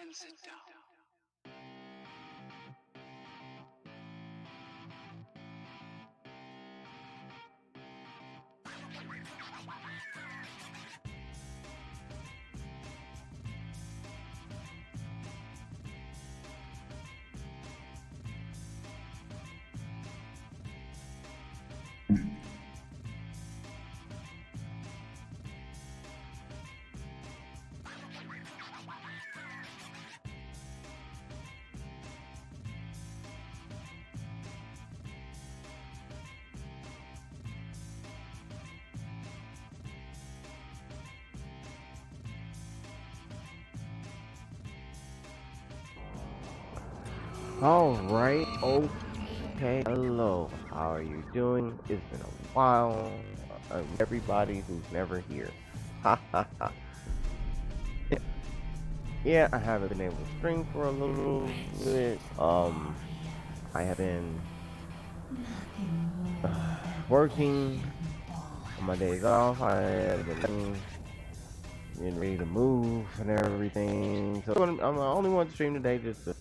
and sit down. Alright, okay, hello, how are you doing? It's been a while. Everybody who's never here. Ha ha ha. Yeah, I haven't been able to stream for a little bit. I have been working on my days off. I have been getting ready to move and everything. So I'm the only one to stream today just to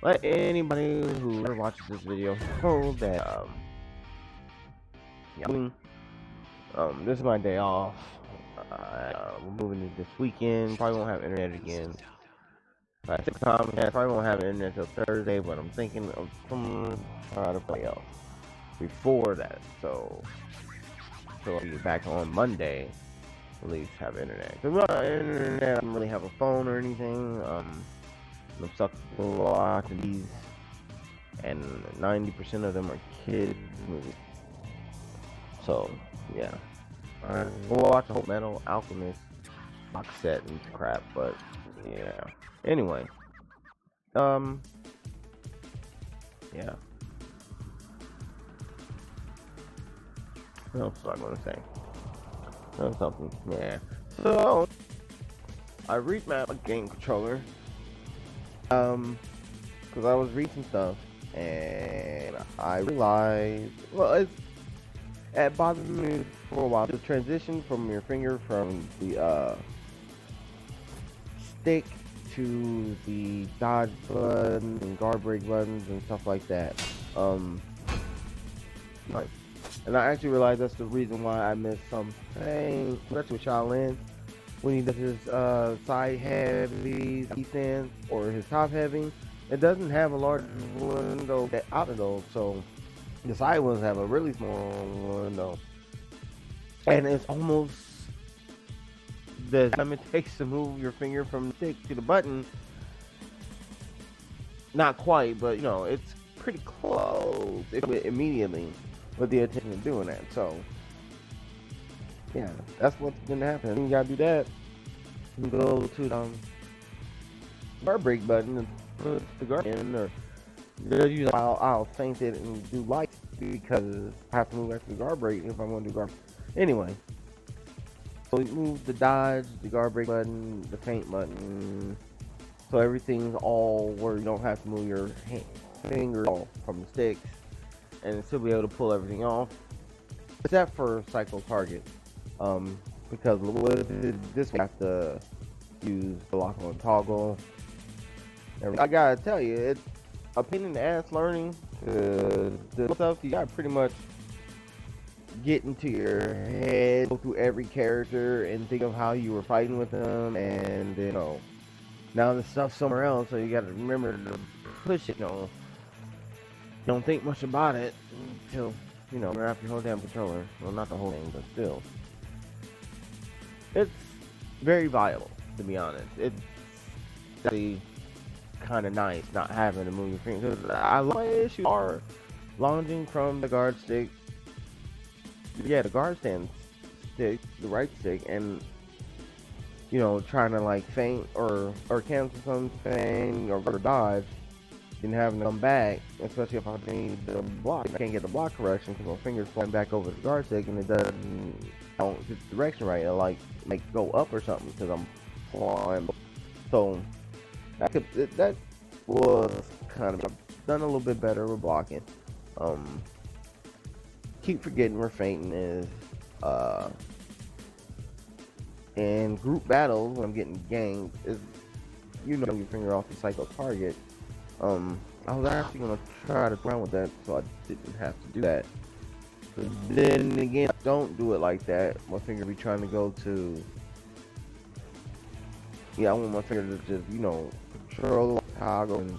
let anybody who ever watches this video know that yeah, this is my day off. We're moving it this weekend. Probably won't have internet again. I took Comcast. Probably won't have internet till Thursday, but I'm thinking of trying to play else before that. So I'll be back on Monday. At least have internet. Cause without internet, I don't really have a phone or anything. I'm stuck with a lot of these, and 90% of them are kids movies. So yeah, we'll watch a whole Metal Alchemist box set and crap. But yeah. Anyway, yeah. What else was I gonna say? Something. Yeah. So I remapped a game controller. Because I was reading stuff and I realized, well, it bothered me for a while. The transition from your finger from the stick to the dodge buttons and guard break buttons and stuff like that. Right. And I actually realized that's the reason why I missed some things. That's with Shaolin when he does his side heavy stance or his top heavy. It doesn't have a large window out of those, so the side ones have a really small window, and it's almost the time it takes to move your finger from the stick to the button. Not quite, but you know, it's pretty close immediately with the attention of doing that. So yeah, that's what's gonna happen. You gotta do that. You go to the guard break button and put the guard in, or usually I'll sync it and do lights because I have to move back to the guard break if I want to do guard. Anyway, so you move the dodge, the guard break button, the feint button, so everything's all where you don't have to move your finger from the sticks and still be able to pull everything off, except for cycle target. Because with this we have to use the lock on toggle. I gotta tell you, it's a pain in the ass learning the stuff. You gotta pretty much get into your head, go through every character, and think of how you were fighting with them, and you know, now the stuff's somewhere else, so you gotta remember to push it. You know, don't think much about it until you know you're after your whole damn controller. Well, not the whole thing, but still. It's very viable, to be honest. It's actually kind of nice not having to move your fingers. I love my issues are lunging from the guard stick. Yeah, the guard stand stick, the right stick, and you know, trying to like feint or cancel something or dodge, and having to come back, especially if I need the block. I can't get the block correction because my fingers flying back over the guard stick and it doesn't. I don't get the direction right. It'll like go up or something because I'm flying. So that was kind of done a little bit better with blocking. Keep forgetting where feinting is. In group battles when I'm getting ganked, your finger off the psycho target. I was actually gonna try to play around with that, so I didn't have to do that. But then again, don't do it like that. My finger be trying to go to. Yeah, I want my finger to just, control the toggle and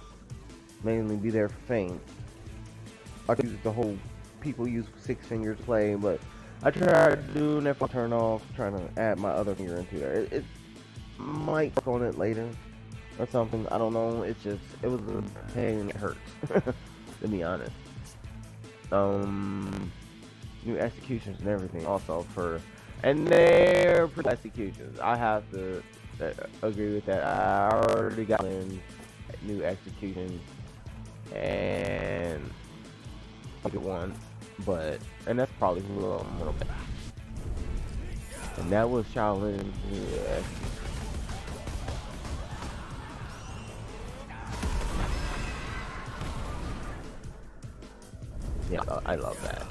mainly be there for feint. I could use the whole people use 6 fingers play, but I tried doing that for turn off, trying to add my other finger into there. It might work on it later or something. I don't know. It was a pain. It hurts, to be honest. New executions and everything also and they're pretty executions. I have to agree with that. I already got in new executions and like it once, and that's probably a little bit. And that was Shaolin. Yeah, I love that.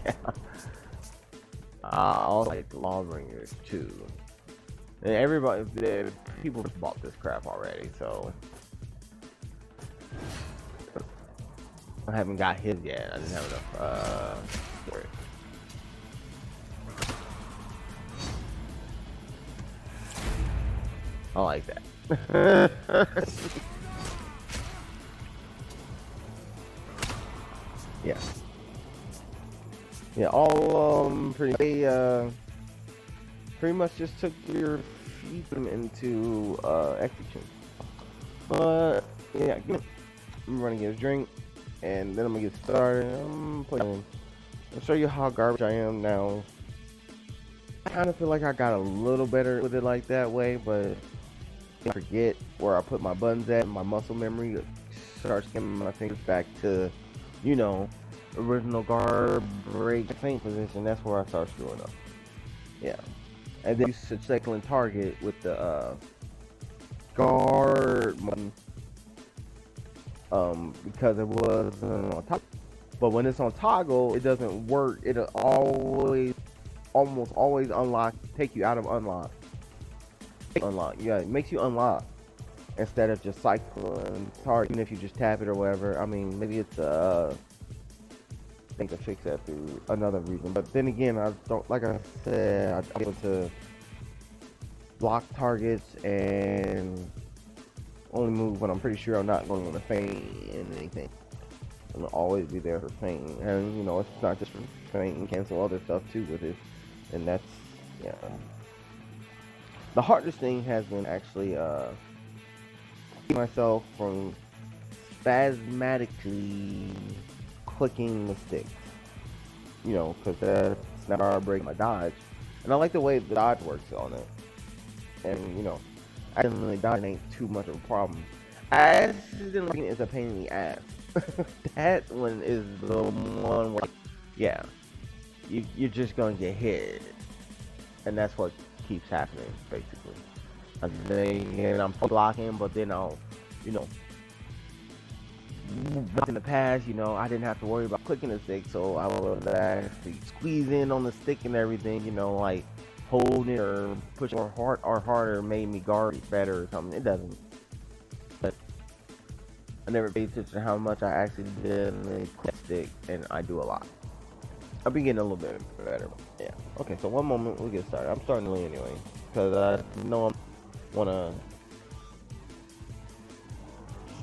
Yeah. I also like Lawbringers too. And everybody, people just bought this crap already, so I haven't got his yet. I didn't have enough for it. I like that. Yeah. Yeah, all pretty much just took your feed them into execution. But yeah, I'm gonna get a drink and then I'm gonna get started. I'm playing. I'll show you how garbage I am now. I kind of feel like I got a little better with it like that way, but I forget where I put my buttons at. My muscle memory starts getting my fingers back to, original guard break feint position. That's where I start screwing up. Yeah, and then you should cycle and target with the guard button, because it was on top. But when it's on toggle, it doesn't work. It'll almost always take you out of unlock. Yeah, it makes you unlock instead of just cycling target. Even if you just tap it or whatever. I mean, maybe it's thing to fix that through another reason. But then again, I don't, like I said, I'm able to block targets and only move when I'm pretty sure I'm not going to want to feint in anything. I'm gonna always be there for feint, and it's not just for feint and cancel other stuff too with it. And that's, yeah. The hardest thing has been actually keep myself from spasmodically clicking the sticks. Because that's not how I break my dodge. And I like the way the dodge works on it. And, accidentally dodging ain't too much of a problem. Accidentally is a pain in the ass. That one is the one where, yeah, you're just going to get hit. And that's what keeps happening, basically. And I'm blocking, but then I'll, in the past, I didn't have to worry about clicking the stick, so I would actually squeeze in on the stick and everything, like holding it or pushing or harder made me guard it better or something. It doesn't. But I never paid attention to how much I actually did click stick, and I do a lot. I've been getting a little bit better. Yeah. Okay, so one moment, we'll get started. I'm starting early anyway, because I know I want to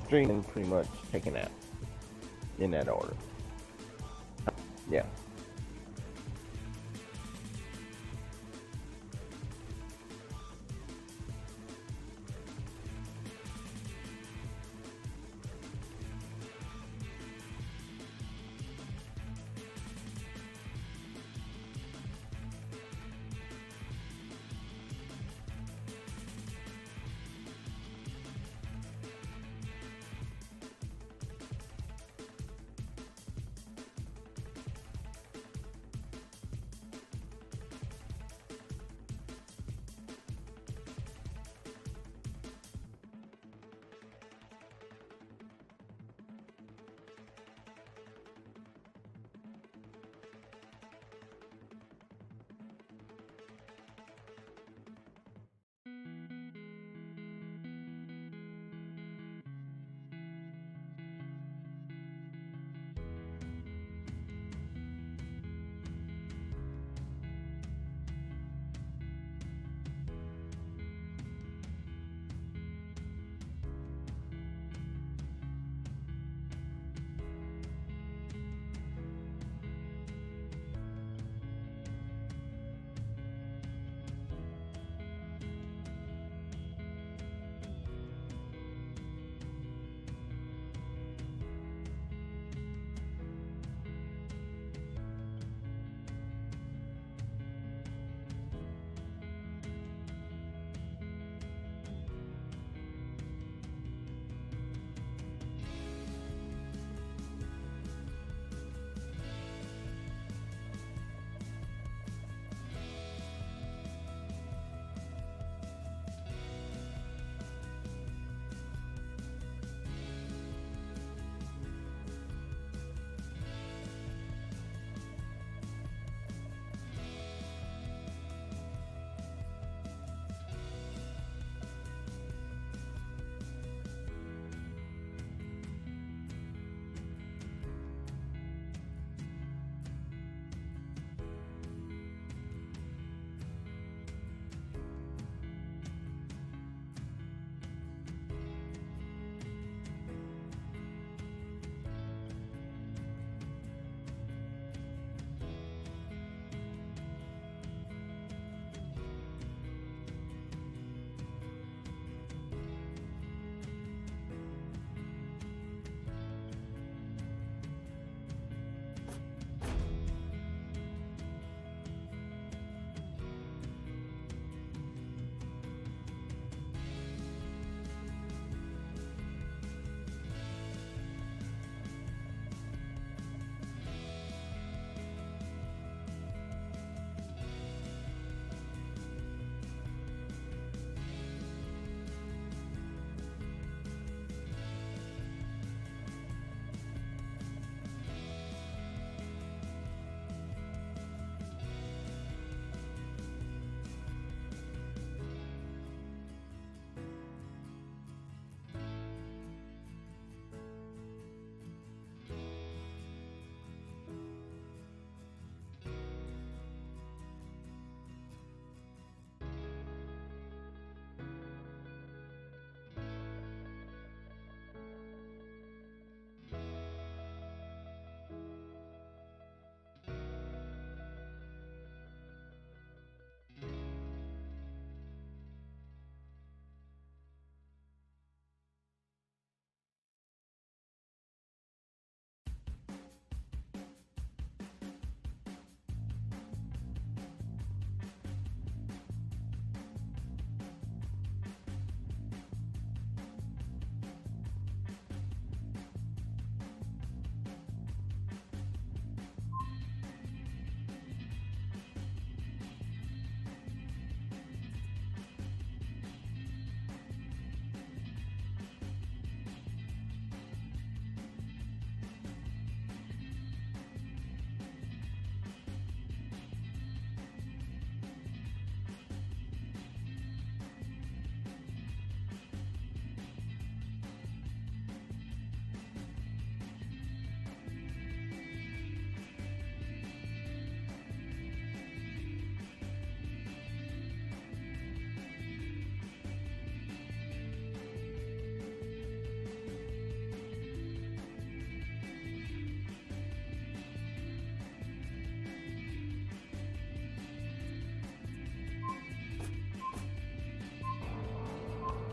stream and pretty much take a nap in that order. Yeah.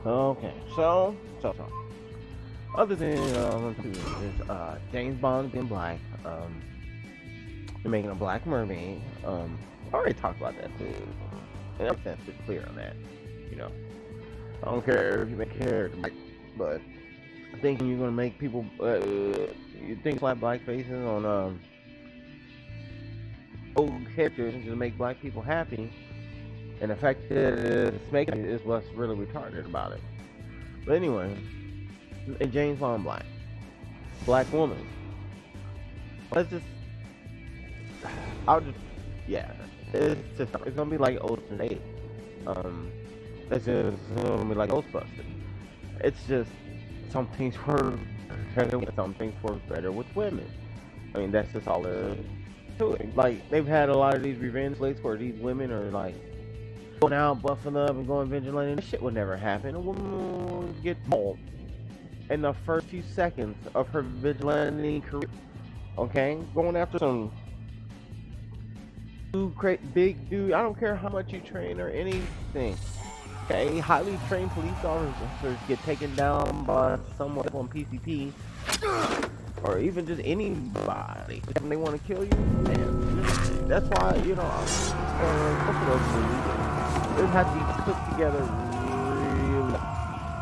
Okay, so. Other than James Bond being black, they're making a black mermaid. I already talked about that too. And that's pretty clear on that. You know, I don't care if you make character black, but thinking you're gonna make people, you think slap black faces on old characters and just make black people happy, and the fact that it's making it is what's really retarded about it. But anyway, and James Bond black woman. Let's just, I'll just, yeah, it's gonna be like Ocean's 8. It's just gonna be like Ghostbusters. It's just some things work better with some things work better with women. I mean, that's just all there is to it. Like, they've had a lot of these revenge flicks where these women are like going out, buffing up, and going vigilante. This shit would never happen. A woman would get mauled in the first few seconds of her vigilante career. Okay? Going after some big dude. I don't care how much you train or anything. Okay? Highly trained police officers get taken down by someone on PCP. Or even just anybody. If they want to kill you, man. That's why, you know, most of those movies, it has to be put together really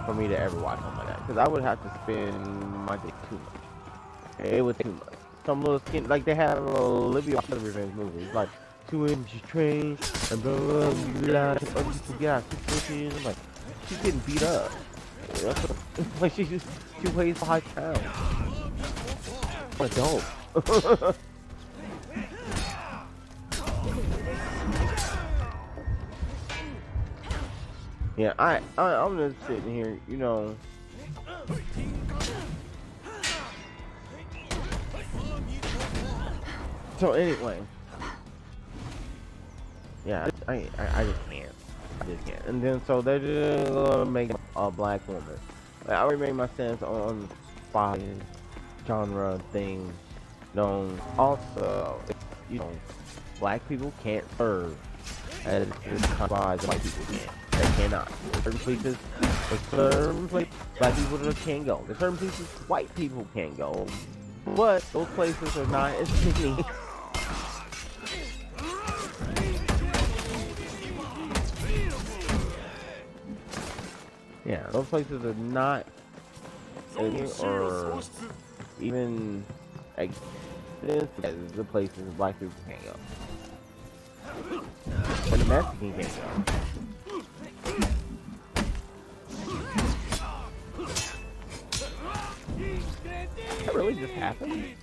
for me to ever watch something like that. Because I would have to spend my day too much. It would take too much. Some little skin, like they have a little Olivia revenge movies, like 2 inches trained, and blah blah blah, yeah, 6 inches. I'm like, she's getting beat up. Like she weighs 5 pounds. Adult. Yeah, I'm just sitting here, you know. So anyway, yeah, I just can't. I just can't. And then so they're just gonna make a black woman. I already made my stance on spy genre thing. Known also, you know, black people can't serve as spies white people can. They cannot. Certain places, black people just can't go. There's certain places white people can't go, but those places are not as many. Yeah, those places are not, or even exist as the places black people can't go. Or the Mexican can't go. That really just happened?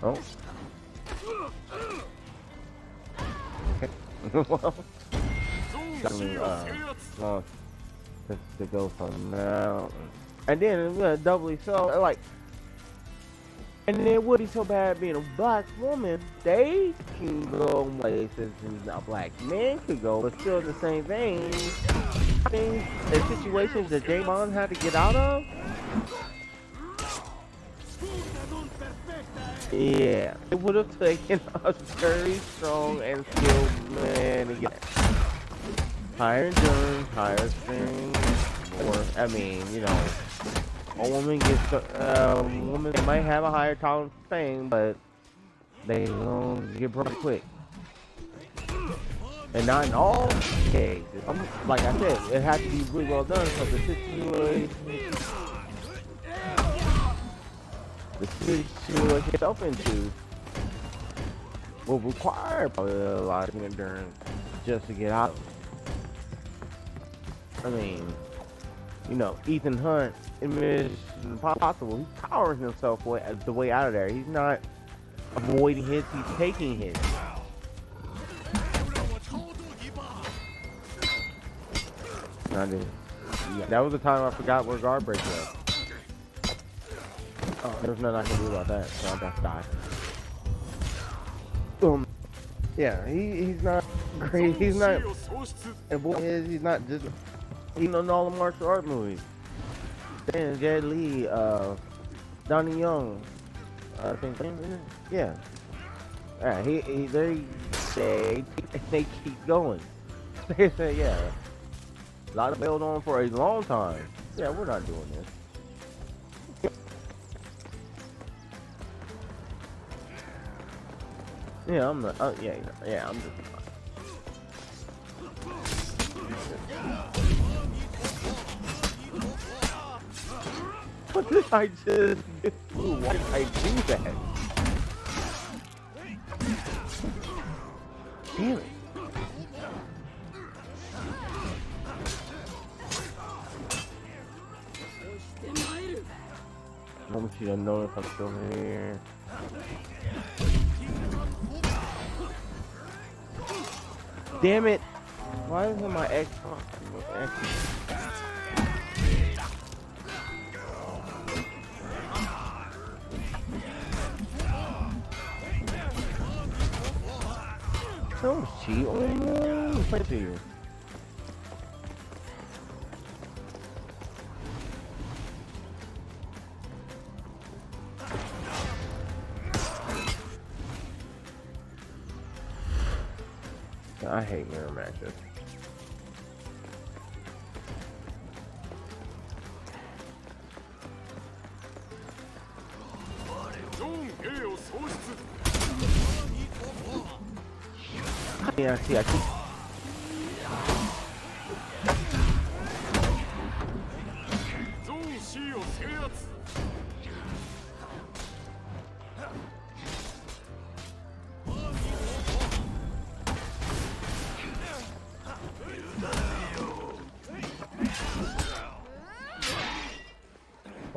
Oh. Okay. Well, to go from now, and then doubly so, like, and it would be so bad being a black woman. They can go places and a black man could go, but still the same thing. Things and situations that James Bond had to get out of. Yeah, it would have taken a very strong and skilled man to get higher endurance, higher strength, or I mean, you know, a woman gets woman might have a higher tolerance for pain, but they don't get broke quick. And not in all cases. Like I said, it has to be really well done because the situation itself into will require probably a lot of endurance just to get out of it. I mean, you know, Ethan Hunt in Mission Impossible, he's powering himself the way out of there. He's not avoiding hits, he's taking hits. Yeah, that was the time I forgot where guard break was. Oh, there's nothing I can do about that, so I just died. Yeah, he's not great. He's not. And boy, he's not just. He's in all the martial art movies. Dan, Jet Li, Donnie Young, I think. Yeah. they keep going. They say, yeah, a lot of bailed on for a long time. Yeah, we're not doing this. Yeah, I'm not. Yeah, I'm just. What did I just do? Why did I do that? Damn it. I want you to know if I'm still here. Damn it! Why isn't my ex? Don't cheat on me. Play to you. I hate mirror matches. Yeah, see, I keep.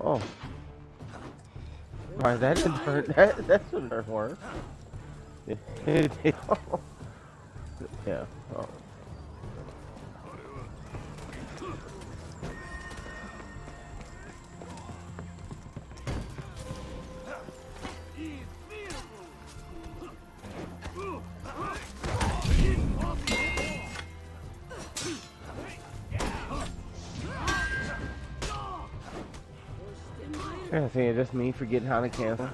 Oh. Alright, that didn't hurt. That shouldn't hurt worse. Yeah. Oh. Yeah, see, just me forgetting how to cancel.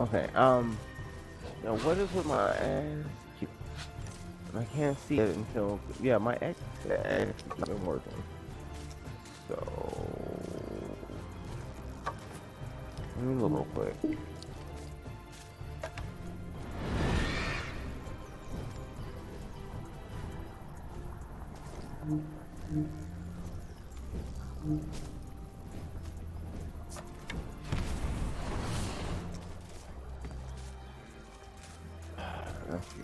Okay, now what is with my ass? I can't see it until, yeah, my X has been working. So, let me look real quick. That's you.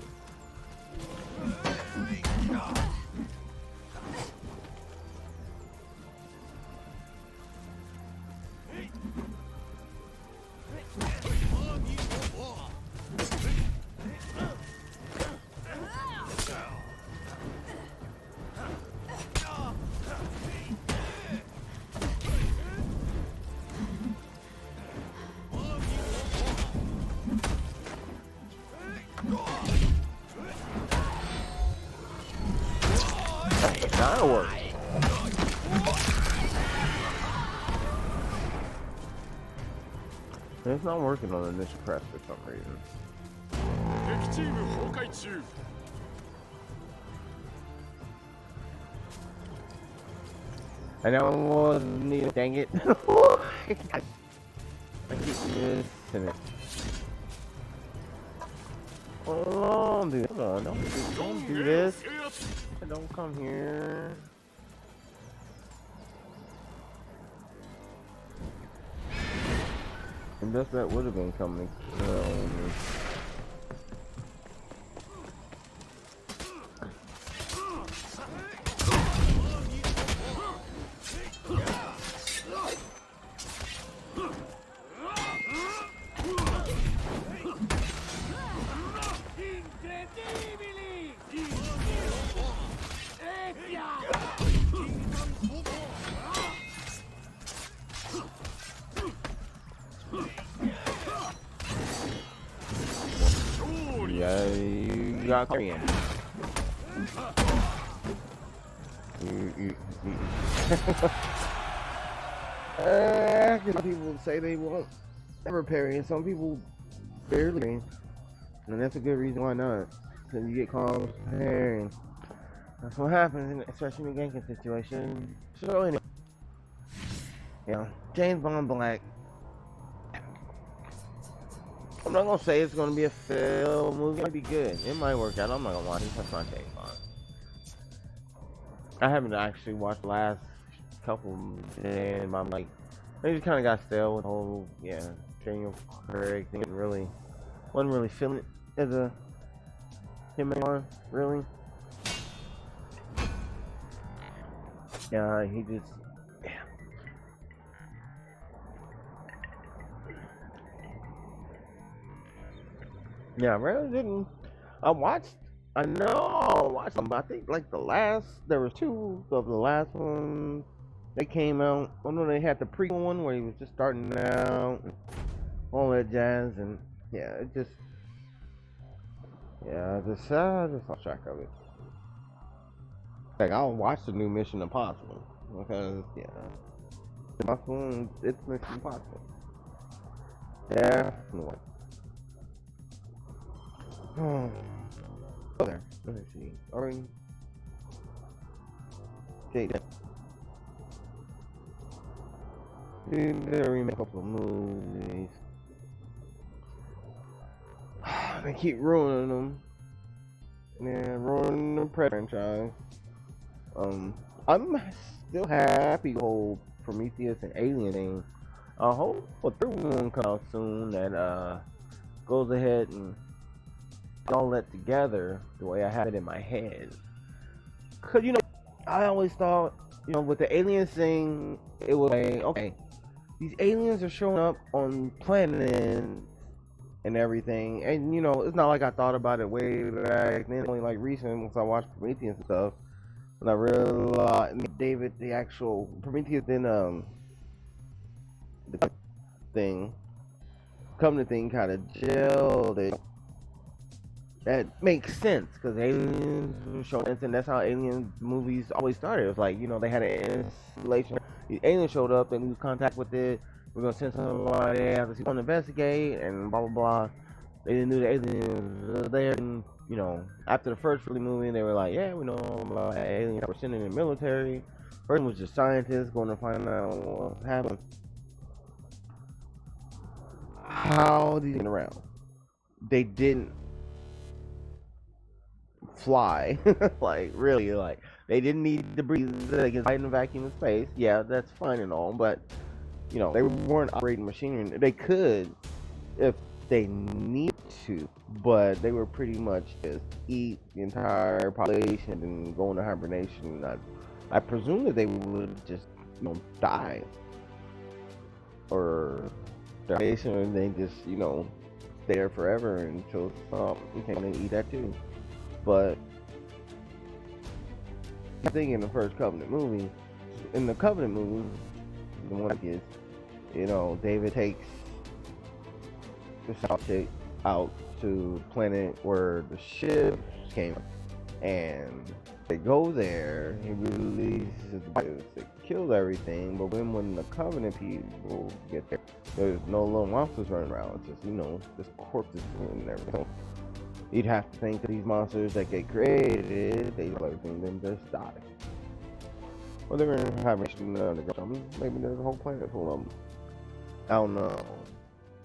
Now it works. It's not working on initial press for some reason. I know it wasn't, dang it. I keep missing it. Hold on, dude. Hold on. Don't do this. Don't come here. And best bet would have been coming to kill me. You got Korean. Some people say they won't ever parry, and some people barely, and that's a good reason why not. Because you get called parrying. That's what happens, especially in a ganking situation. So anyway, yeah, James Bond Black. I'm not gonna say it's gonna be a fail movie. It might be good. It might work out. I'm not gonna watch it. That's not James Bond. I haven't actually watched the last couple, and I'm like, I just kind of got stale with the whole, Daniel Craig thing. Wasn't really feeling it as a him anymore, really. Yeah, he just, yeah, really didn't. I watched them, but I think like there was two of the last ones. They came out. I know they had the prequel one where he was just starting out, and all that jazz, and yeah, I just lost track of it. Like I'll watch the new Mission Impossible because it's Mission Impossible. Yeah, no. Oh, there. Let me see. Already. Okay. They're remake a couple of movies. They keep ruining them. Yeah, ruining the Predator franchise. I'm still happy the whole Prometheus and Alien thing. I hope a third one comes out soon that goes ahead and all that together the way I had it in my head. Cause I always thought, with the aliens thing, it was like, okay, these aliens are showing up on planets and everything, and it's not like I thought about it way back then. Only like recent once I watched Prometheus and stuff, and I realized the actual Prometheus then the thing, Covenant thing kind of gelled it. That makes sense because aliens were showing, and that's how alien movies always started. It was like they had an installation. The alien showed up, and we was contact with it. We're gonna send somebody after to investigate, and blah blah blah. They didn't know the aliens was there, and after the first movie, they were like, yeah, we know about aliens. We're sending in the military. First was just scientists going to find out what happened. How did they get around? They didn't fly. Like really, like they didn't need to breathe. They can fly in a vacuum of space. Yeah, that's fine and all, but they weren't operating machinery. They could if they need to, but they were pretty much just eat the entire population and go into hibernation. I presume that they would just die or starvation, and they just stay there forever until you can't eat that too. But I think in the first Covenant movie, the one is, David takes the South Chick out to the planet where the ships came from, and they go there. He releases the virus that kills everything, but when the Covenant people get there, there's no little monsters running around. It's just just corpses and everything. You'd have to think that these monsters that get created, they kill everything, then just die. Well, they're in hibernation underground. Maybe there's a whole planet full of them. I don't know.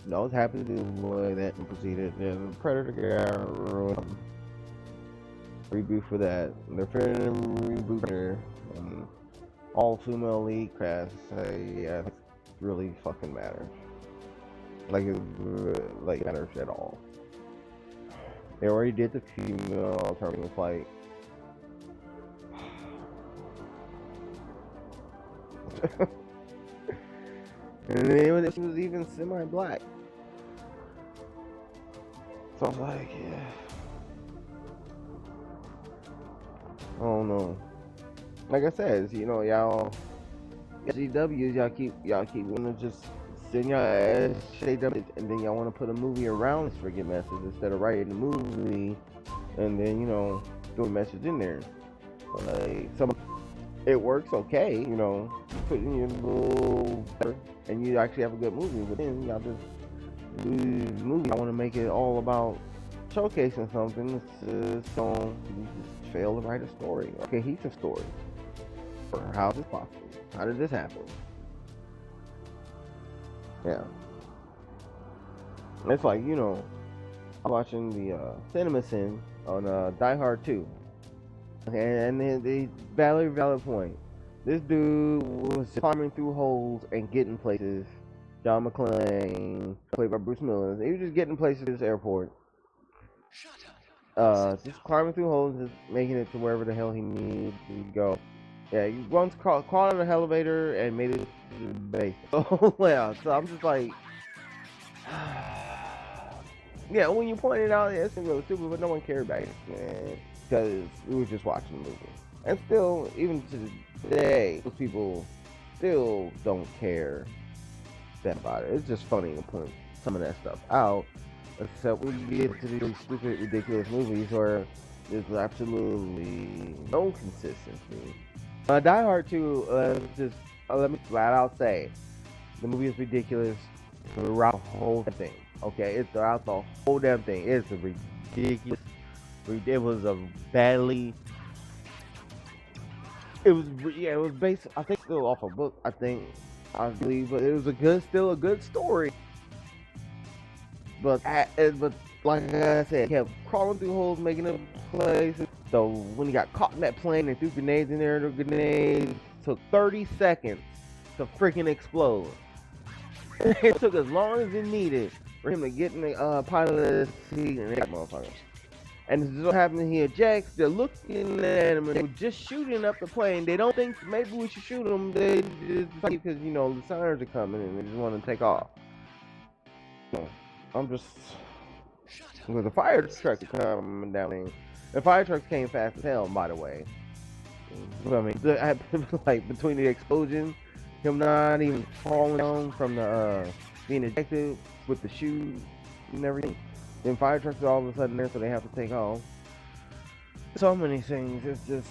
No, it's happened the way that proceeded. There's a Predator reboot for that. They're finna reboot there. All female lead cast say, yeah, it really fucking matters. Like it matters at all. They already did the female alternative flight. And then she was even semi-black. So I was like, yeah. I don't know. Like I said, y'all GWs, y'all keep wanting to just then y'all say them, and then y'all want to put a movie around this freaking message instead of writing the movie, and then throw a message in there. Like it works okay, put in your little, and you actually have a good movie. But then y'all just movie. I want to make it all about showcasing something. So you just fail to write a story, a cohesive story. How is this possible? How did this happen? Yeah. It's like, I'm watching the Cinema Sin on Die Hard 2. And then the valid point. This dude was climbing through holes and getting places. John McClane, played by Bruce Willis. He was just getting places at this airport. Just climbing through holes, just making it to wherever the hell he needed to go. Yeah, he once crawled in an elevator and made it to the base. So, yeah, so I'm just like, yeah, when you pointed out, yeah, it's really stupid, but no one cared about it, man, because we were just watching the movie. And still, even to today, those people still don't care that about it. It's just funny to point some of that stuff out, except when you get to these stupid, ridiculous movies where there's absolutely no consistency. Die Hard 2, let me flat out say, the movie is ridiculous throughout the whole thing. Okay, it's throughout the whole damn thing. It's a ridiculous. It was a badly. It was based. I think still off a book. I believe, but it was still a good story. But like I said, he kept crawling through holes, making up places. So when he got caught in that plane and threw grenades in there, the grenades took 30 seconds to freaking explode. It took as long as it needed for him to get in the pilot's seat and that motherfucker. And this is what happened. He ejects. They're looking at him and they're just shooting up the plane. They don't think maybe we should shoot him. They just because the sirens are coming and they just want to take off. I'm just with the fire truck coming down. The fire trucks came fast as hell, by the way. I mean, like between the explosion, him not even falling down from the being ejected with the chute and everything. Then fire trucks are all of a sudden there, so they have to take off. So many things. It's just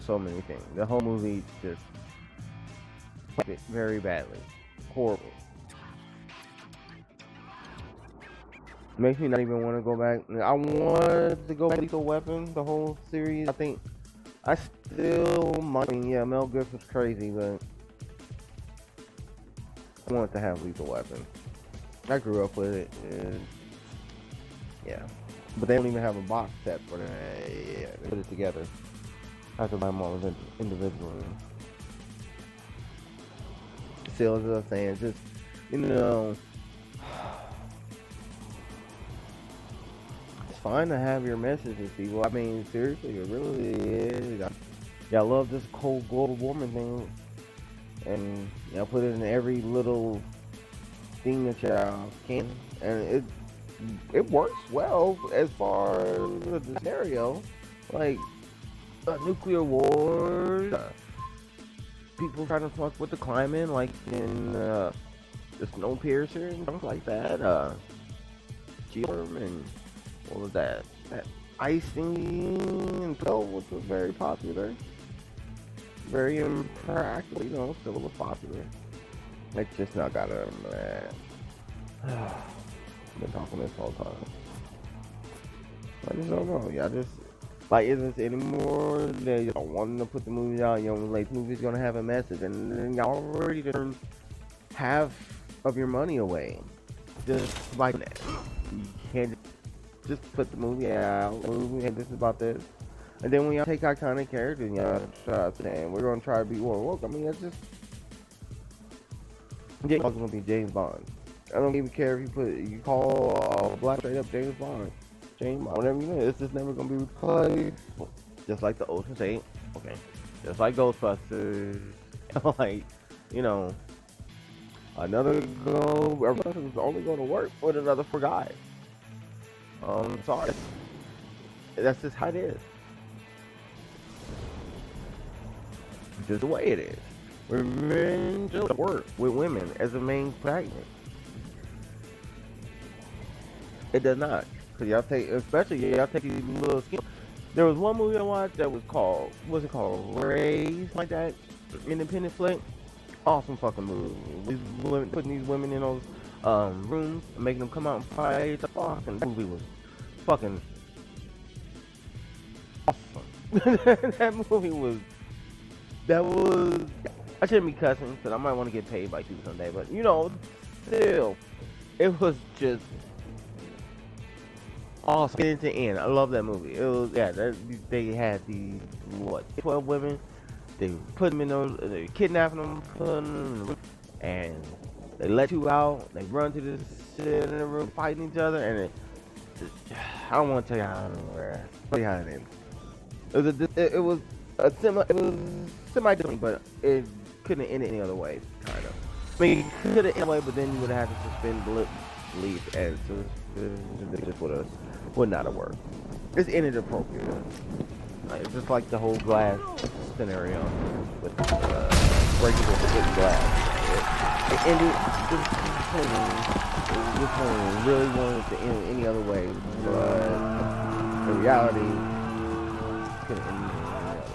so many things. The whole movie just fit very badly, horrible. Makes me not even want to go back. I wanted to go back to Lethal Weapon, the whole series. I think I still might. I mean, yeah, Mel Gibson's crazy, but I wanted to have Lethal Weapon. I grew up with it, and yeah. But they don't even have a box set for that. Yeah, they put it together. I have to buy them all individually. Still, as I was saying, just fine to have your messages, people. I mean, seriously, it really is. I love this whole global warming thing, and put it in every little thing that y'all can, and it works well as far as the scenario, like nuclear wars, people trying to fuck with the climate, like in the Snowpiercer and things like that, Georm and what was that icing and so, which was very popular, very impractical, still was popular. It's just not got it, man. I've been talking this whole time. I just don't know. Y'all just is this anymore? They don't want to put the movies out. Like movies gonna have a message, and then y'all already turned half of your money away. Just like that. You can't just put the movie out. And this is about this. And then when y'all take iconic characters, y'all try saying we're gonna try to be more woke. I mean, that's just James Bond's gonna be James Bond. I don't even care if you call black straight up James Bond, whatever you know. It's just never gonna be replaced. Just like the Ocean's 8, okay. Just like Ghostbusters, like another Ghostbusters is only gonna work with another four guys. Sorry, that's just how it is. Just the way it is. revenge doesn't work with women as a main protagonist. It does not. Cause y'all take, especially y'all take these little skills. There was one movie I watched that was called, what's it called? Raised, like that, independent flick. Awesome fucking movie. These women, putting these women in those rooms, and making them come out and fight. The fucking movie was fucking awesome. That movie was. That was. I shouldn't be cussing because I might want to get paid by people someday, but you know, still, it was just awesome. Beginning to end. I love that movie. It was they had these 12 women. They put them in those. They kidnapping them, put them in the room, and they let you out. They run to this shit in the room, fighting each other, and I don't want to tell you how it tell you how it ended. It was semi different, but it couldn't have ended any other way. Kind of. I mean, it could have ended away, but then you would have had to suspend belief, and so it just would not have worked. It's ended appropriately. It's just like the whole glass scenario with breaking the glass. It ended this one really wanted to end any other way, but in reality, it's gonna end any other way.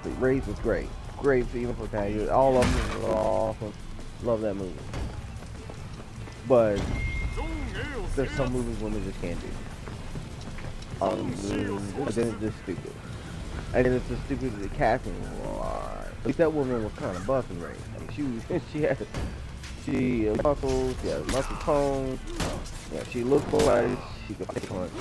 The Race was great. Great female protagonist. All of them were awesome. Love that movie. But there's some movies women just can't do. Then it's just stupid. And then it's just stupid the casting was. At least that woman was kind of busting right. I mean, she had muscles, she had muscle tone. Yeah, she looked like she could fight punch.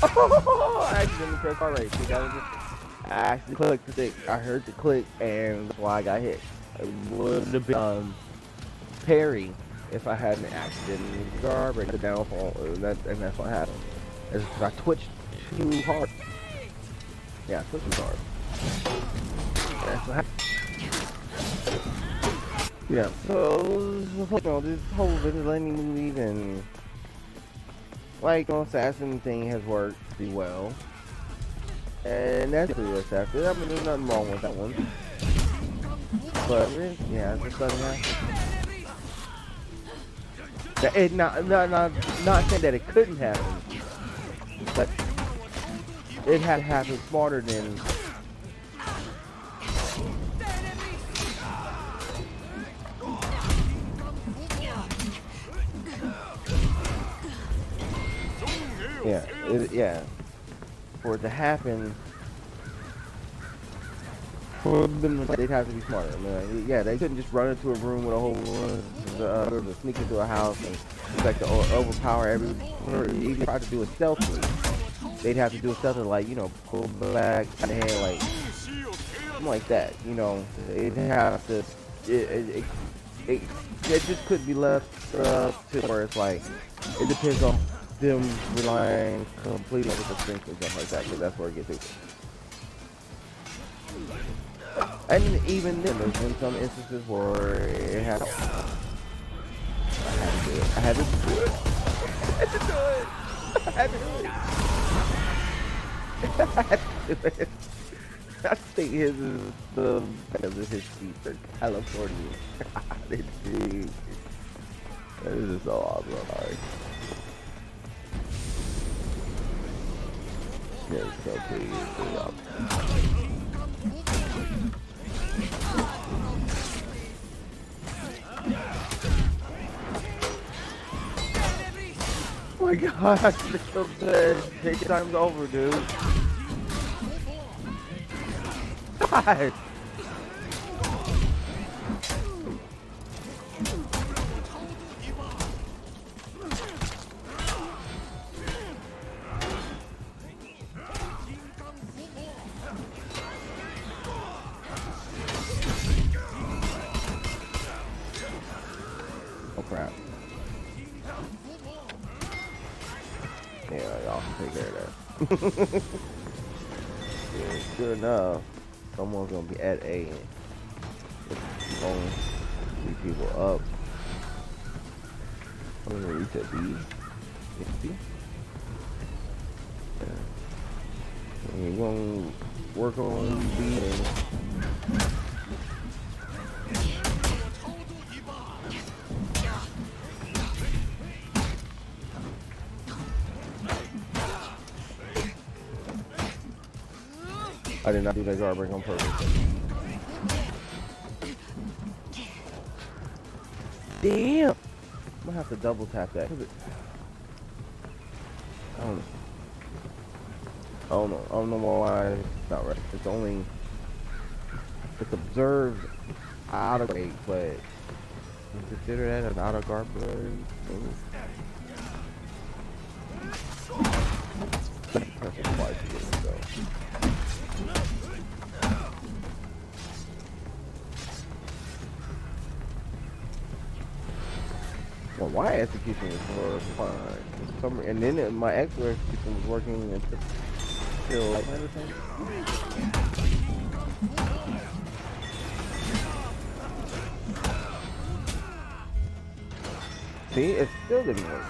I accidentally pressed R8. I actually clicked the stick. I heard the click, and that's why I got hit. It would have been parry if I hadn't accidentally garbage the downfall, and that's what happened. It's because I twitched too hard. Yeah, I twitched too hard. That's what happened. Yeah, so you know, this whole vigilante movies and like assassin thing has worked pretty well, and that's pretty accepted. I mean, there's nothing wrong with that one, but yeah, it just doesn't happen. It not saying that it couldn't happen, but it had to happen smarter than. Yeah, for it to happen, for them, they'd have to be smarter. I mean, like, yeah, they couldn't just run into a room with a whole or sneak into a house and expect to overpower everyone. Or even try to do it stealthily. They'd have to do it stealthily, like, you know, pull back, out of hand, like something like that. You know, they'd have to. It just couldn't be left to where it's like it depends on them relying completely on the strength and stuff like that, because that's where it gets into. And even then, there's been some instances where it had. I had to do it. I had to do it. I had to do it. I had to do it. I think his is because of his feet are California. That is just so awesome. Sorry. Yeah, it's so pretty. Oh my gosh, it's so good. Take your time's over, dude. God. Oh crap. Yeah, sure enough, someone's gonna be at A. Keep on 3 people up. I'm gonna reset B. Yeah, B. Yeah. And you're gonna work on B. I did not do that guard break on purpose. Damn! I'm gonna have to double tap that. I don't know why it's not right. It's observed out of break, but consider that an out of guard break. Press it twice to get it, so. Well, my execution was fine. And then my extra execution was working until like see, it still didn't work.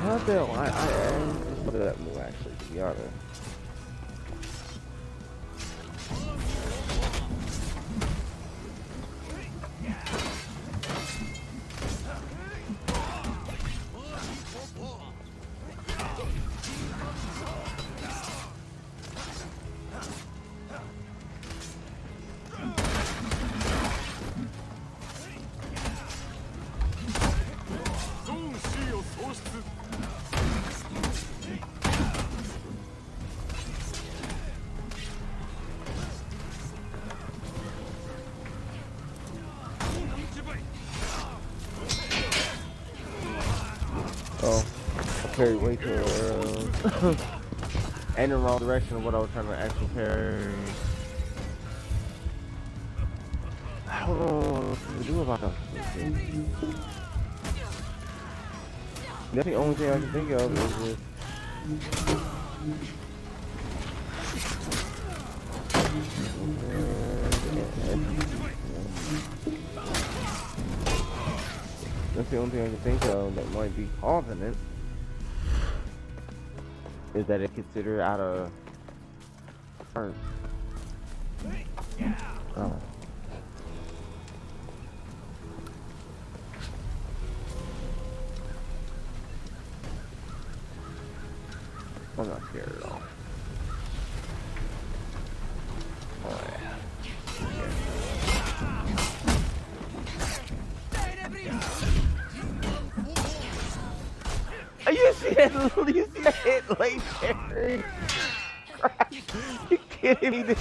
Not that I just put that move actually, to be honest. Oh, okay, wait till and in the wrong direction of what I was trying to actually parry. I don't know what to do about that. That's the only thing I can think of is this. That's the only thing I can think of that might be causing it. Is that it considered out of turn? Oh. I'm not scared at all. Oh yeah. You see that hit late there? You kidding me, dude?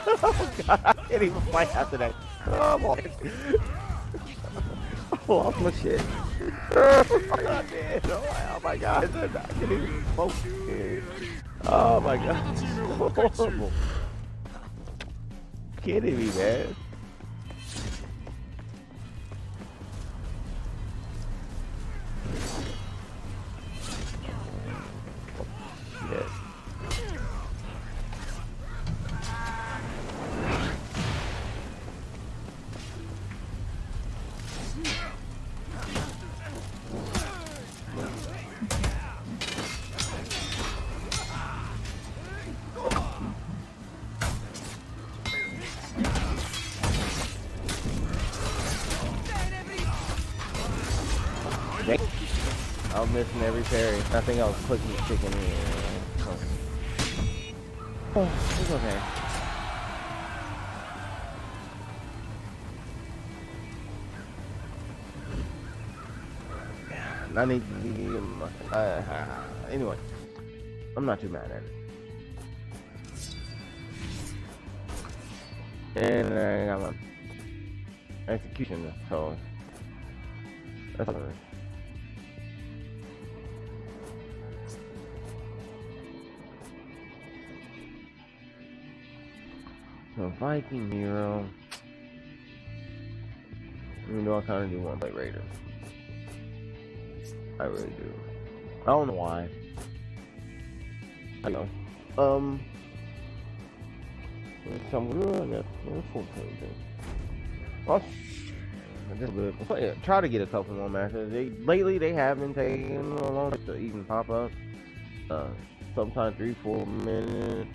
Oh god, I can't even fight after that. Come on. I lost my shit. Oh, man. Oh my god, I can't even focus. Oh my god, it's horrible. Kidding me, man. I was missing every parry. I think I was clicking the chicken here. Oh, it's okay. I need to be anyway, I'm not too mad at it. And I got my execution, so that's all right. So Viking hero. Even though I kind of do want to play Raider. I really do. I don't know why. I know. Some good. Full try to get a couple more matches. Lately they haven't taken a long to even pop up. Sometimes 3-4 minutes.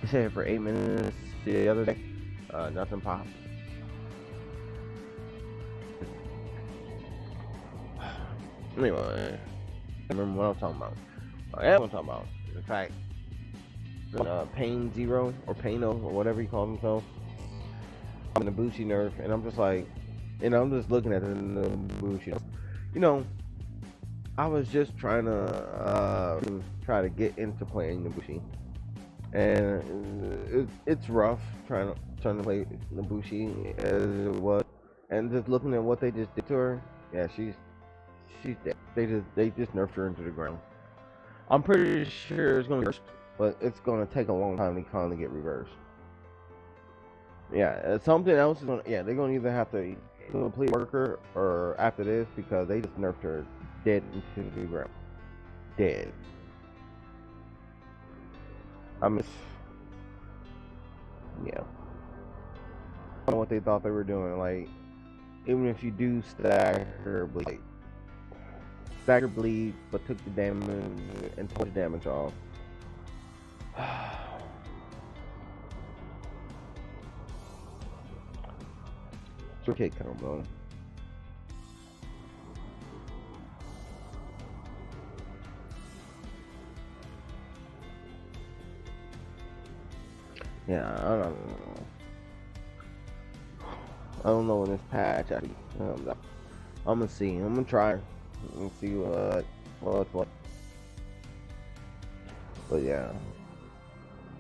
I said for 8 minutes the other day. Nothing popped. Anyway, I remember what I was talking about. I was talking about the fact that Pain Zero or Paino or whatever he calls himself, I'm the Bushi nerf, and I'm just like, I'm just looking at the Bushi. I was just trying to get into playing the Bushi, and it's rough trying to play the Bushi as it was, and just looking at what they just did to her. Yeah, she's dead. They just nerfed her into the ground. I'm pretty sure it's gonna be reversed, but it's gonna take a long time to finally get reversed. Yeah, something else is gonna. Yeah, they're gonna either have to complete worker or after this because they just nerfed her dead into the ground. Dead. I mean, yeah. I don't know what they thought they were doing. Like, even if you do stagger bleed, but took the damage and took the damage off. It's okay, combo. Yeah, I don't know in this patch. I'm gonna see. I'm gonna try. We'll see what. But yeah,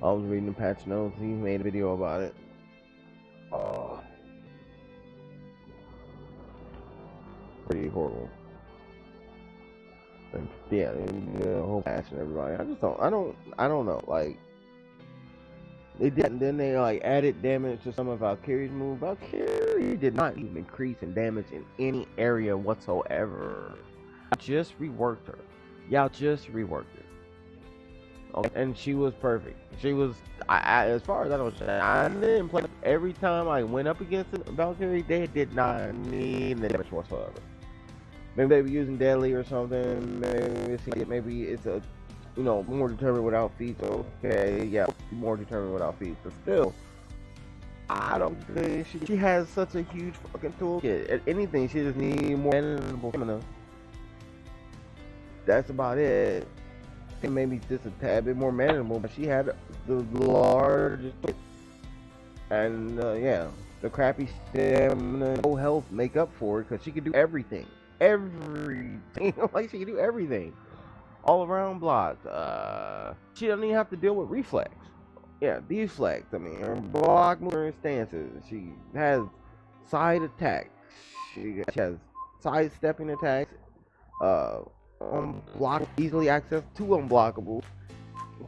I was reading the patch notes. He made a video about it. Pretty horrible. And yeah, the whole patch and everybody. I don't know. Like they did, and then they like added damage to some of Valkyrie's moves. Valkyrie did not even increase in damage in any area whatsoever. Just reworked her. Y'all just reworked her. Okay. And she was perfect. She was, as far as I know, I didn't play. Every time I went up against Valkyrie, they did not need the damage whatsoever. Maybe they were using deadly or something. Maybe it's a, more determined without feats. Okay, yeah, more determined without feats. But still, I don't think she has such a huge fucking toolkit. At anything, she just needs more manageable stamina. That's about it. And maybe just a tad bit more manageable, but she had the largest, and yeah, the crappy stamina, no health make up for it because she could do everything. Like she can do everything. All around blocks. She doesn't even have to deal with reflex. Yeah, deflex. I mean, her block movement stances. She has side attacks. She has side stepping attacks. Unblock, easily access to unblockable.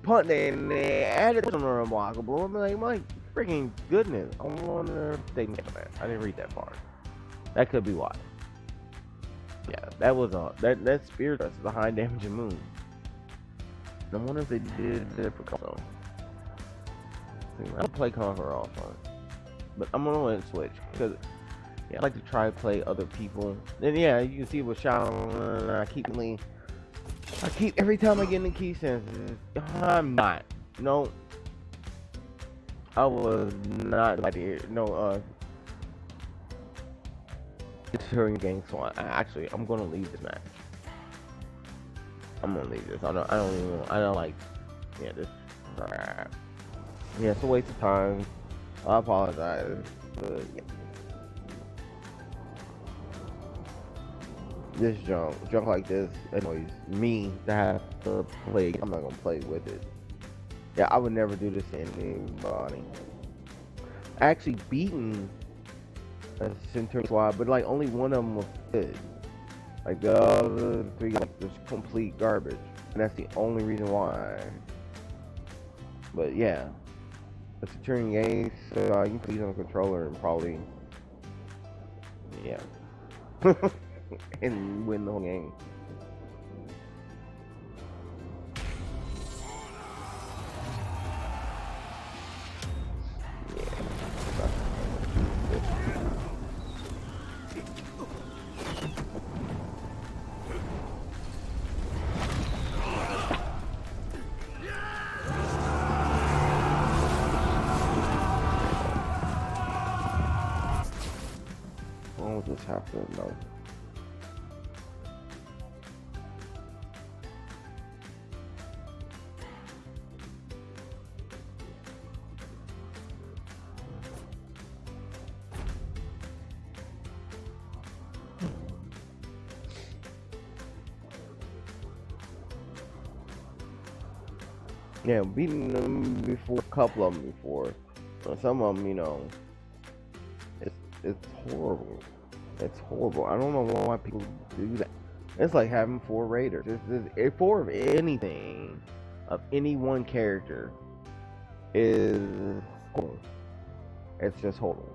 Punt, they added on her unblockable. I'm like, my freaking goodness. I wonder if they made that. I didn't read that far. That could be why. Yeah, that was that spear thrust is a high damage moon. I wonder if they did it for Conqueror. I'll play Conqueror offline, but I'm gonna let it switch because I like to try to play other people. Then yeah, you can see with Shadow, I keep every time I get in key senses. I'm not. No, I was not like during game, so I'm gonna leave this match. I'm gonna leave this. I don't like Yeah, this crap. Yeah, it's a waste of time. I apologize, but yeah. This junk like this annoys me to have to play. I'm not gonna play with it. Yeah, I would never do this to anybody. I actually beaten a Centurion squad, but like only one of them was good. Like the other three, like just complete garbage, and that's the only reason why. But yeah, the Centurion game, so you can use on a controller and probably, yeah, and win the whole game. I'll just have to know. Yeah, beating them before, a couple of them before. But some of them, you know, it's horrible. It's horrible. I don't know why people do that. It's like having 4 raiders. It's 4 of anything, of any one character, is horrible. It's just horrible.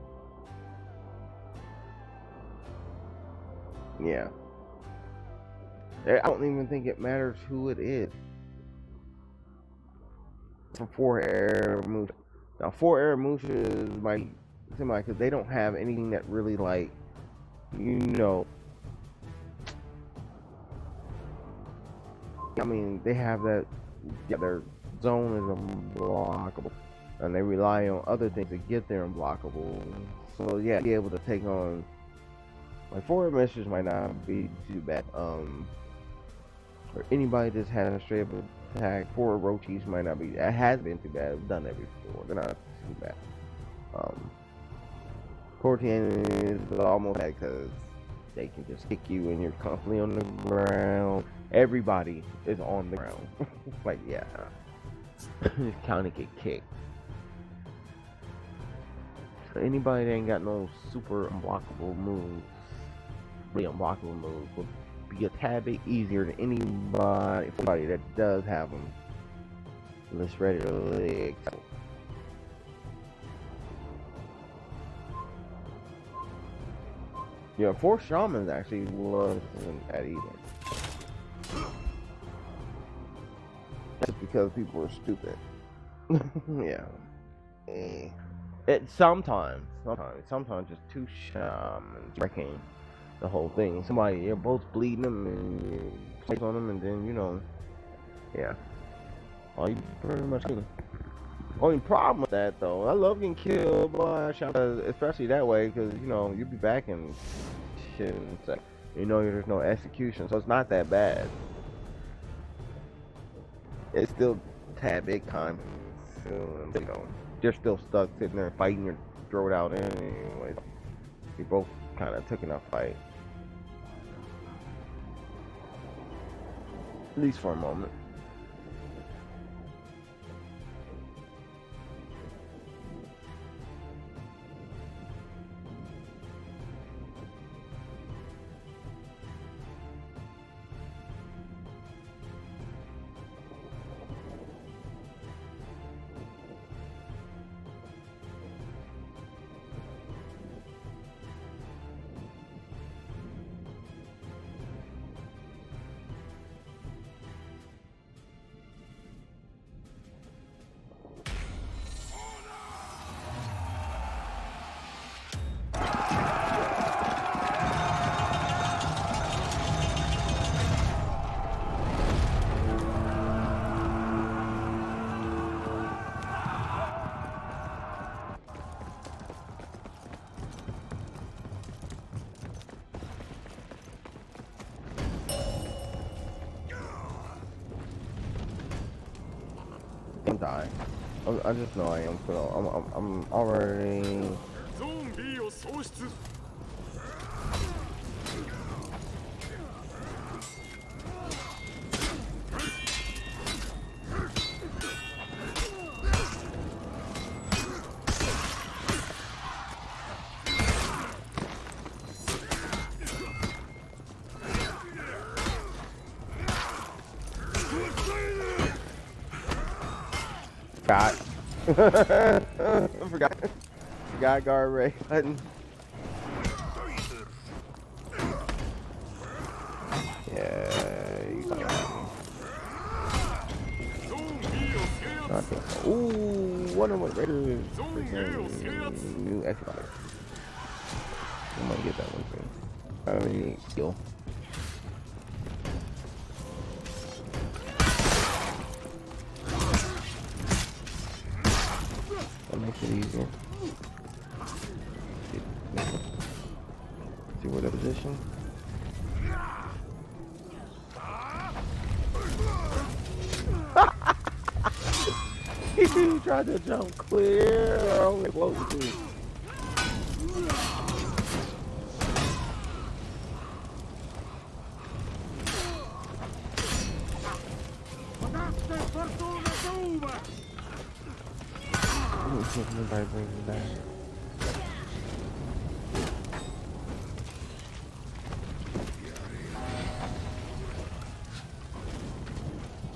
Yeah. I don't even think it matters who it is. From 4 air moves. Now 4 air moves might seem like, because they don't have anything that really, like, you know, I mean, they have that, yeah, their zone is unblockable, and they rely on other things to get there unblockable. So yeah, be able to take on, like, 4 missions might not be too bad. Or anybody just had a straight up attack. 4 Roaches might not be. It has been too bad. I've done that before. They're not too bad. 14 is almost bad because they can just kick you and you're constantly on the ground. Everybody is on the ground. Like, yeah. Just kind of get kicked. So anybody that ain't got no super unblockable moves, really unblockable moves, will be a tad bit easier than anybody that does have them. Let's regularly. Yeah, 4 shamans actually wasn't that either. That's because people are stupid. Yeah. It sometimes just 2 shamans wrecking the whole thing. Somebody, you're both bleeding them and you place on them, and then, you know, yeah. All you pretty much do. Only problem with that, though, I love getting killed by a shaman, especially that way, because, you know, you'll be back and shit, and it's like, you know, there's no execution, so it's not that bad. It's still a tad bit time, you know, they're still stuck sitting there fighting your throat out anyway. We both kind of took enough fight, at least for a moment. gonna die. I just know I am. So I'm already. God. Forgot guard ray button. Yeah, you got me. Ooh, Wonder Woman Raiders. New Xbox. I'm gonna get that one too. I mean, kill. That makes it easier. See where the position. He tried to jump clear. Only close to. Nobody brings him back.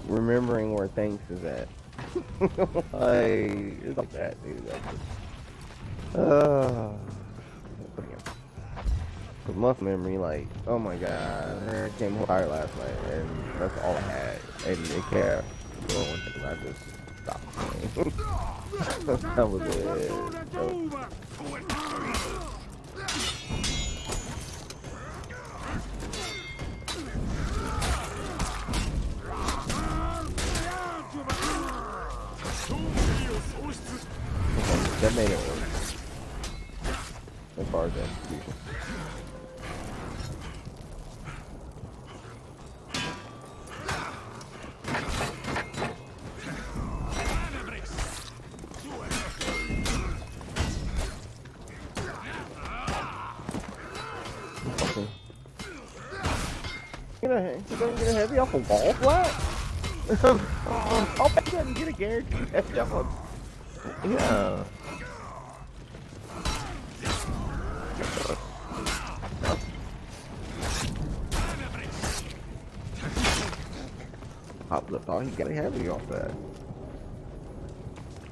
Remembering where thanks is at. Like, it's like that, dude. The month memory, like, oh my god, I came home tired last night, and that's all I had. And it kept going, and I just stopped playing. That was it. That made it work. As far as execution. He doesn't get a heavy off a wall flat? Oh, he doesn't get a guaranteed heavy off a... Yeah. I thought he got a heavy off that.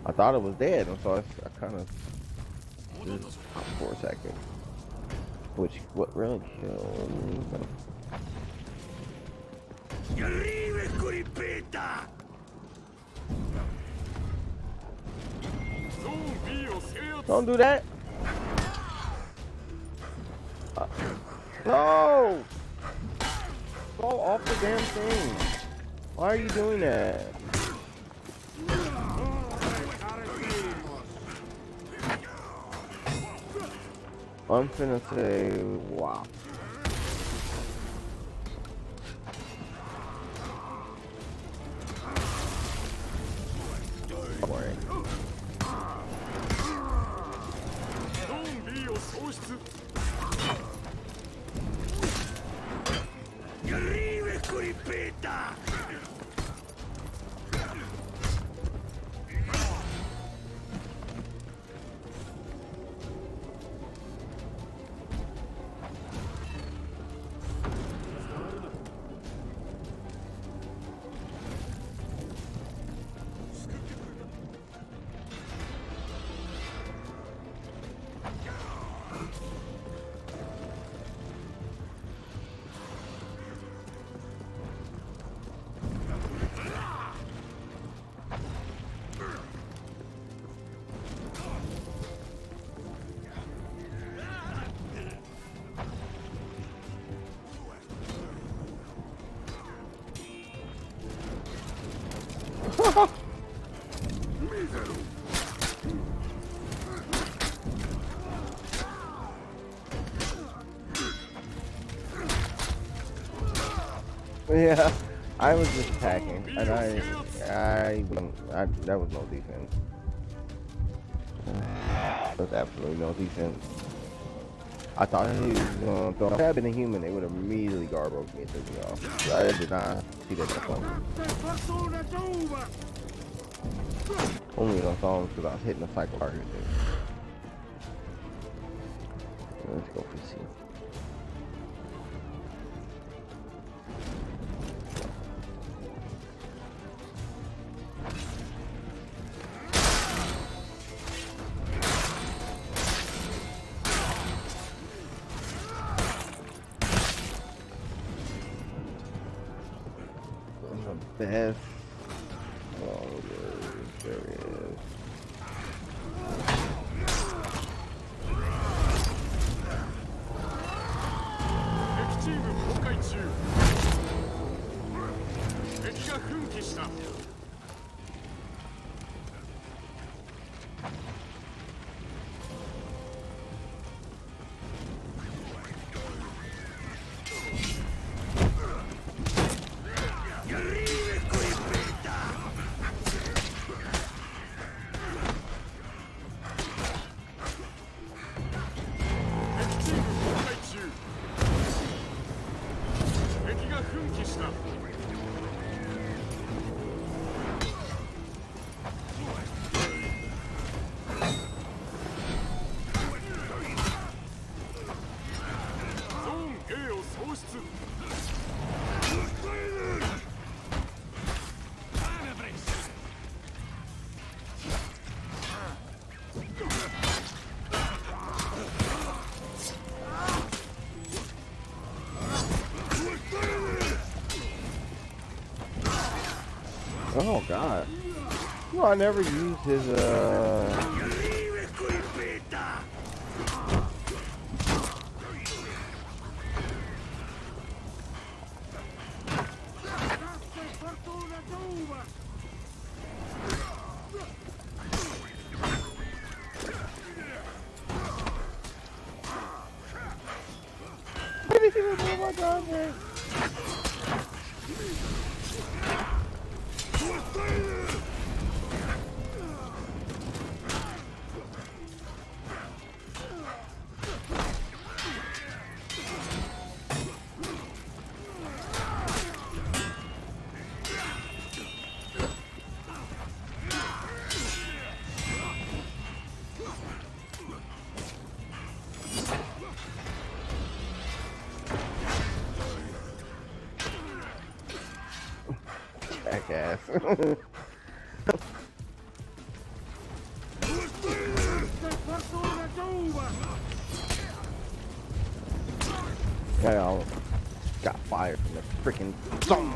I thought it was dead, and so I kind of just popped for a second. Which, what really killed me? Don't do that. No! Fall off the damn thing. Why are you doing that? I'm finna say, wow. Yeah, I was just attacking, and that was no defense. That was absolutely no defense. I thought he was going to throw. If I had been a human, they would have immediately guard broke me and took me off. I did not see that coming. Only I saw him because I was hitting the cycle target. Let's go for C. Best. Oh, there he is. Oh god. No, I never used his What did he do with my dog, man? Jackass. I got fired from the freaking sun.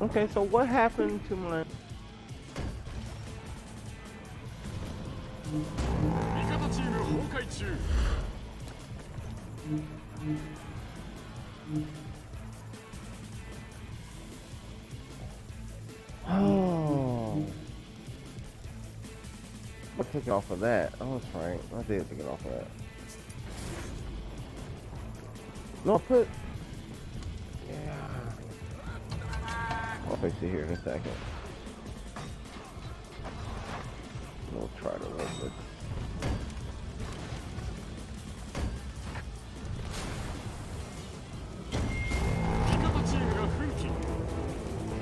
Okay, so what happened to my... Oh, I took it off of that. Oh, that's right. I did take it off of that. No, put... Yeah. I'll fix it here in a second. We'll try to work with.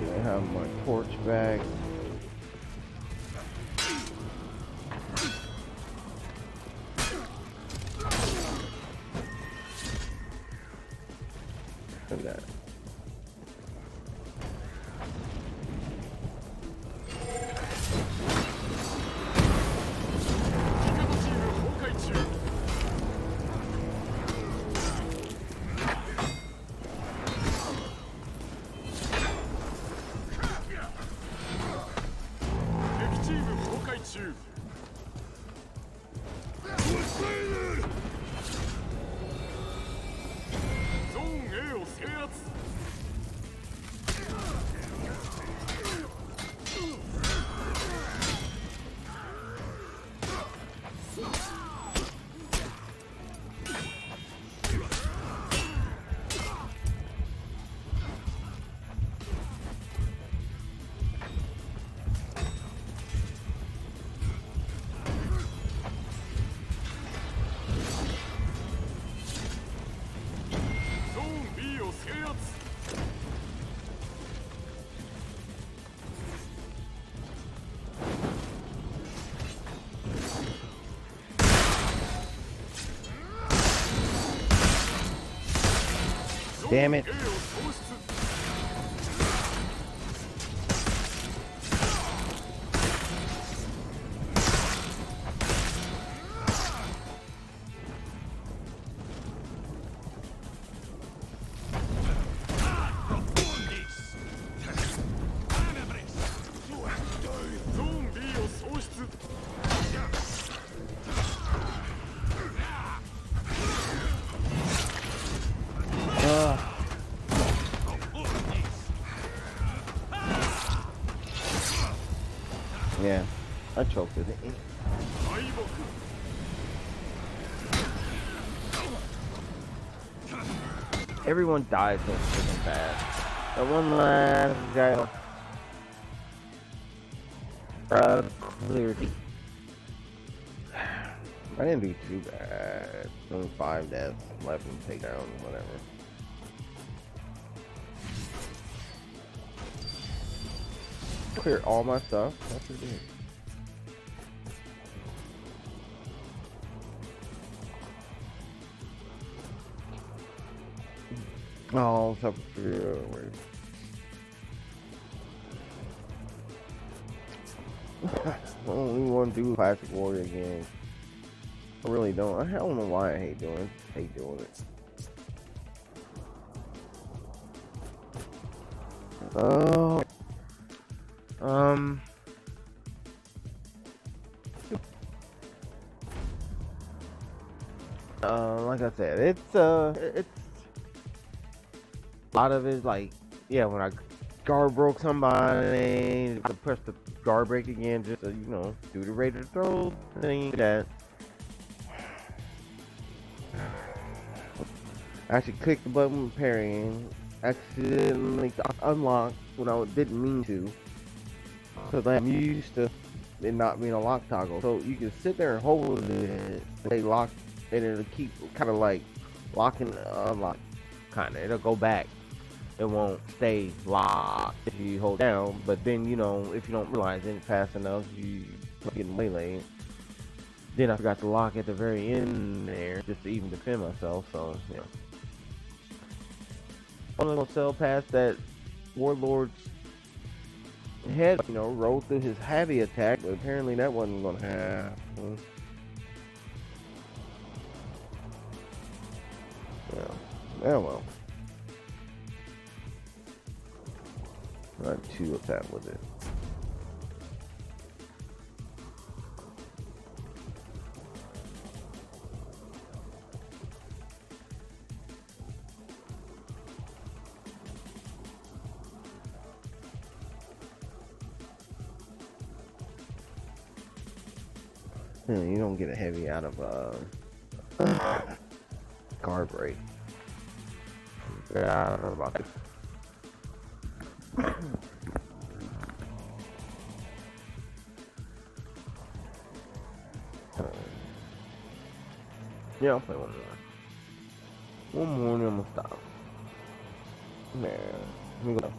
I have my torch back. And that. Damn it. Yeah, I choked it. Everyone dies so freaking fast. The one last guy cleared. I didn't do too bad. Only 5 deaths, 11 takedowns, whatever. Clear all my stuff. That's what it is. Oh, so wait. I don't even want to do Classic Warrior again. I really don't. I don't know why I hate doing it. Oh. Like I said, it's a lot of it like, yeah, when I guard broke somebody, I press the guard break again just to, you know, do the rate of throw thing that I actually clicked the button parrying, accidentally unlocked when I didn't mean to, because I'm used to it not being a lock toggle. So you can sit there and hold it, they lock, and it'll keep kind of like locking, unlock, kind of. It'll go back. It won't stay locked if you hold down. But then, you know, if you don't realize it fast enough, you get waylaid. Then I forgot to lock at the very end there just to even defend myself. So yeah. I'm gonna sell past that warlord's head, you know, roll through his heavy attack, but apparently that wasn't gonna happen. Yeah, well. Not too upset with it. You don't get a heavy out of guard break. Yeah, I don't know about it. Yeah, I'll play one more. One more and then I'm gonna stop. Man, let me go.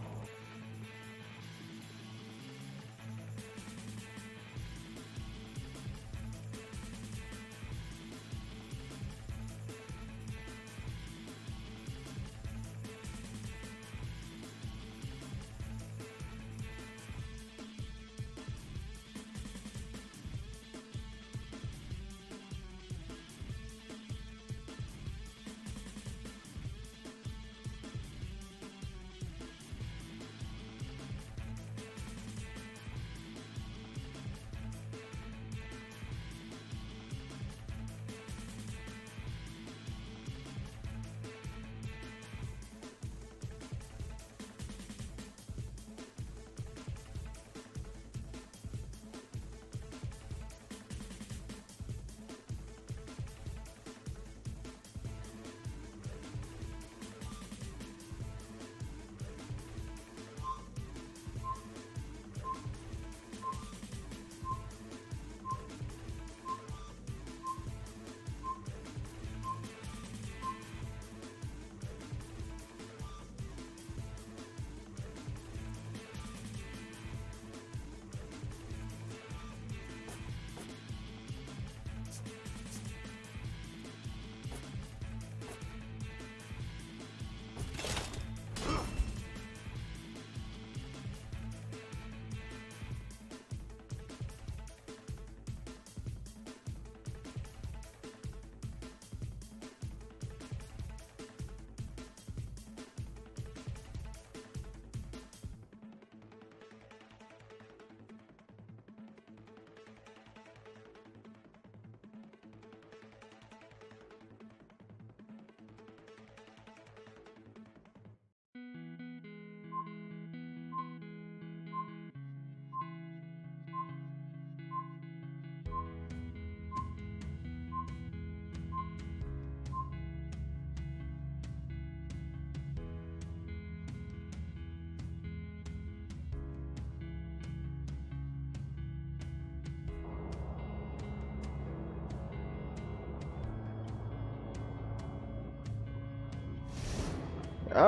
I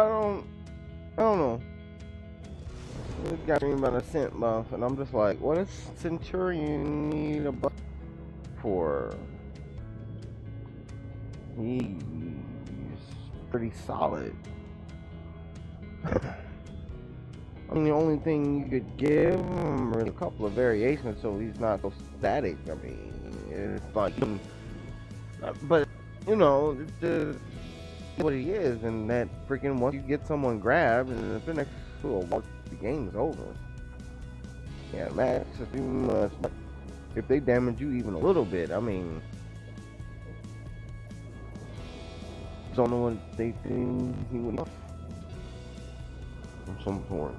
don't know. This guy talking about a scent buff, and I'm just like, what does Centurion need a buff for? He's pretty solid. I mean, the only thing you could give him is a couple of variations so he's not so static. I mean, it's like, but, you know, it's just what he is, and that freaking once you get someone grabbed, and if the next to a walk, the game's over. Yeah, max is too much. If they damage you even a little bit, I mean, don't know what they think he would from some point.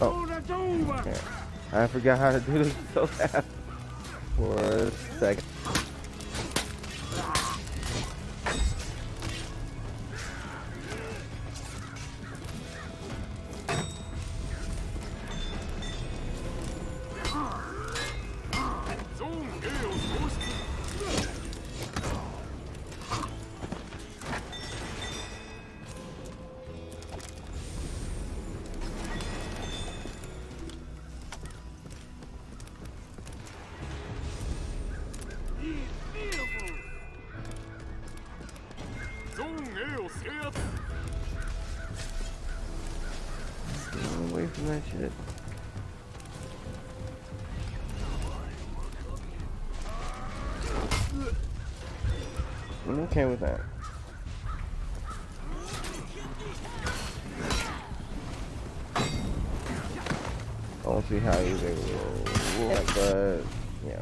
Oh, yeah. I forgot how to do this so fast for a second. Away from that shit. I'm okay with that. I don't see how he's able to work, but yeah.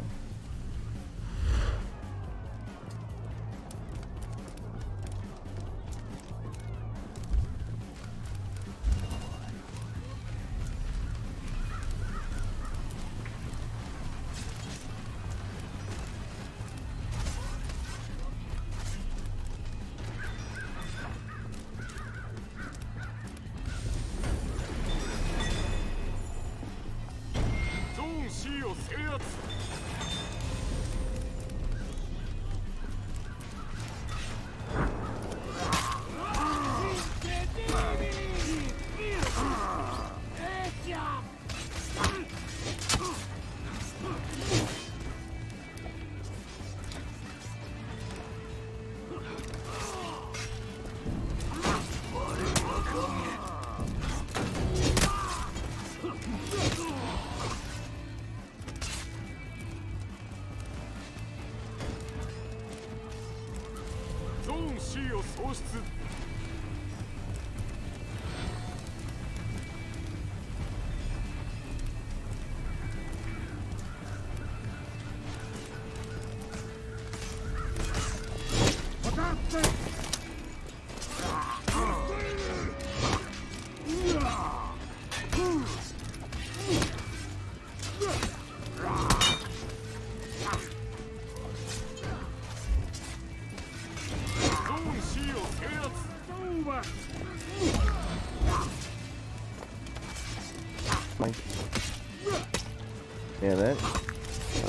Yeah, that.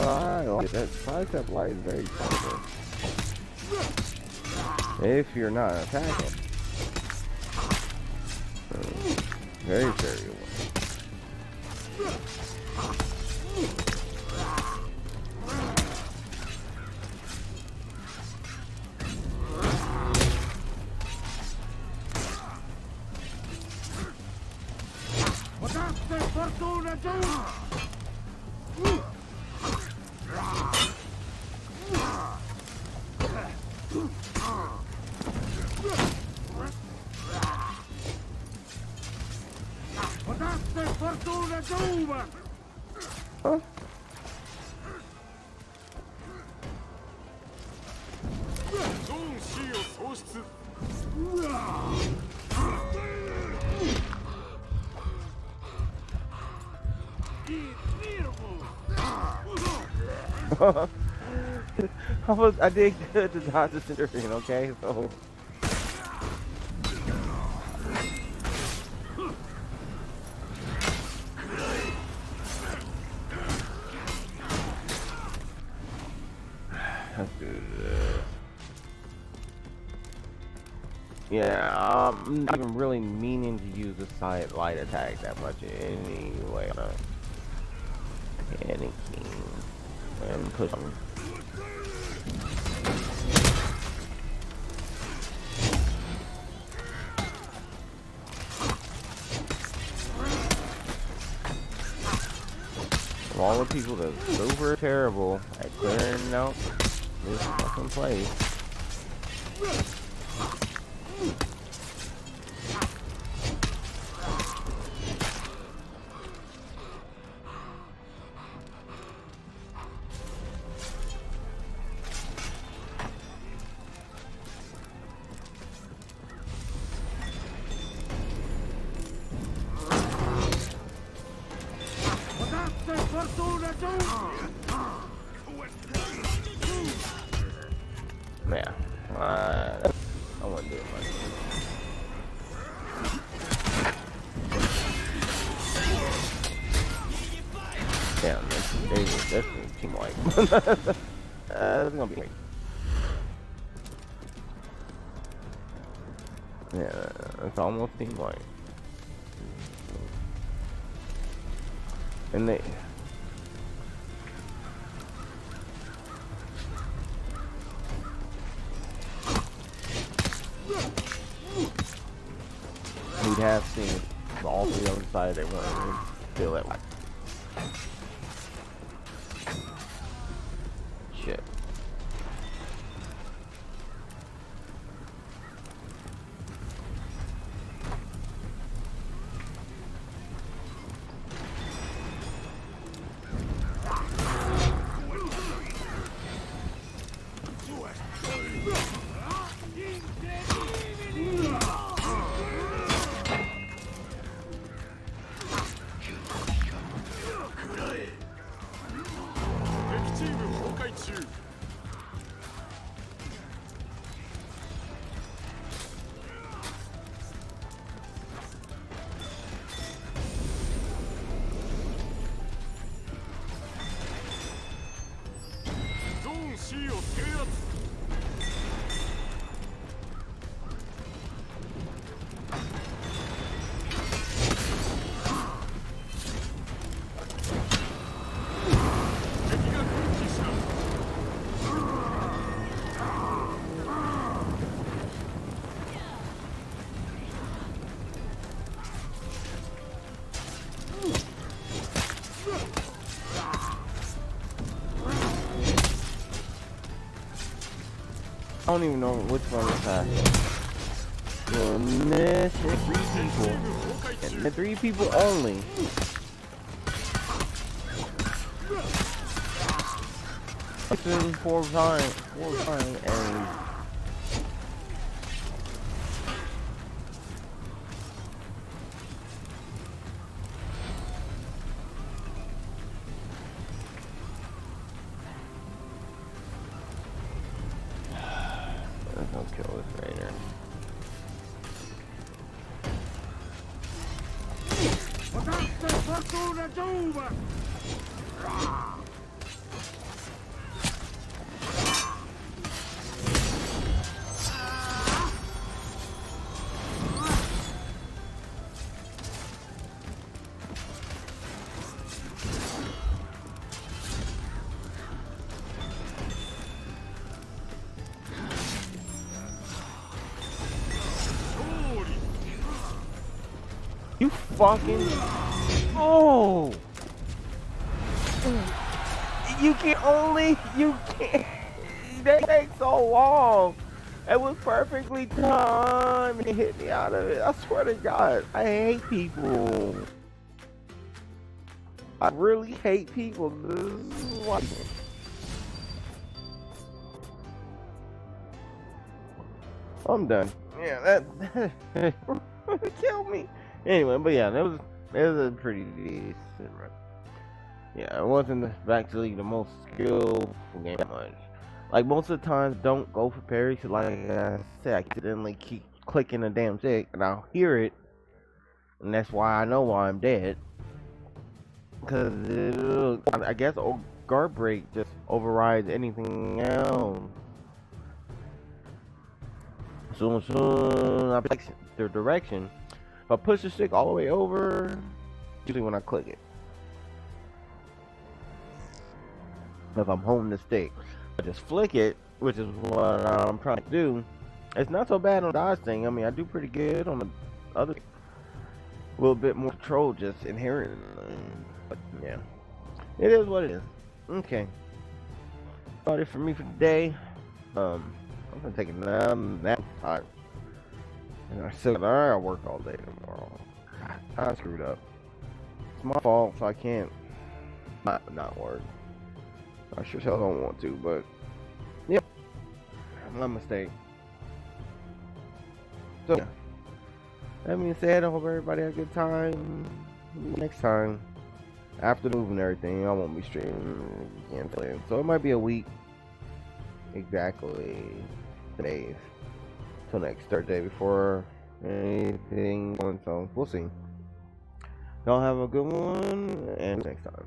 I like that sidestep light is very powerful. If you're not attacking. Very, very well. Huh? I did good to dodge the centurion, okay? So let's do this. Yeah, I'm not even really meaning to use the side light attack that much anyway. Panicking and pushing. Of all the people that's super terrible at clearing out this fucking place. Yeah, I wouldn't do it much. Damn, that's a team wipe. That's gonna be great. Yeah, it's almost team wipe. And they. We'd have seen all the other side they wanted to feel that way. Shit. I don't even know which one is that. Well, this is 3 people. And 3 people only. It's been 4 times, and let's kill this raider. You fucking... Oh! You can't... That takes so long. It was perfectly timed. It hit me out of it. I swear to God, I hate people. I really hate people. This is why. I'm done. Yeah, that killed me. Anyway, but yeah, it was a pretty decent run. Yeah, it wasn't actually the most skillful game that much. Like most of the times, don't go for parries. Like I said, I accidentally keep clicking the damn stick, and I'll hear it, and that's why I know why I'm dead. Because I guess guard break just overrides anything else. Soon I pick the direction. If I push the stick all the way over, usually when I click it. If I'm holding the stick, I just flick it, which is what I'm trying to do. It's not so bad on the dodge thing. I mean, I do pretty good on the other. A little bit more control just inherently. But yeah, it is what it is. Okay. About it for me for today. I'm gonna take a nap time. And I said, I work all day tomorrow. God, I screwed up. It's my fault, so I can't not work. I sure hell don't want to, but yeah, my mistake. So yeah. That being said, I hope everybody had a good time. Next time, after the move and everything, I won't be streaming again. So it might be a week. Exactly. Days. Till next Thursday before anything going. So we'll see. Y'all have a good one, and next time.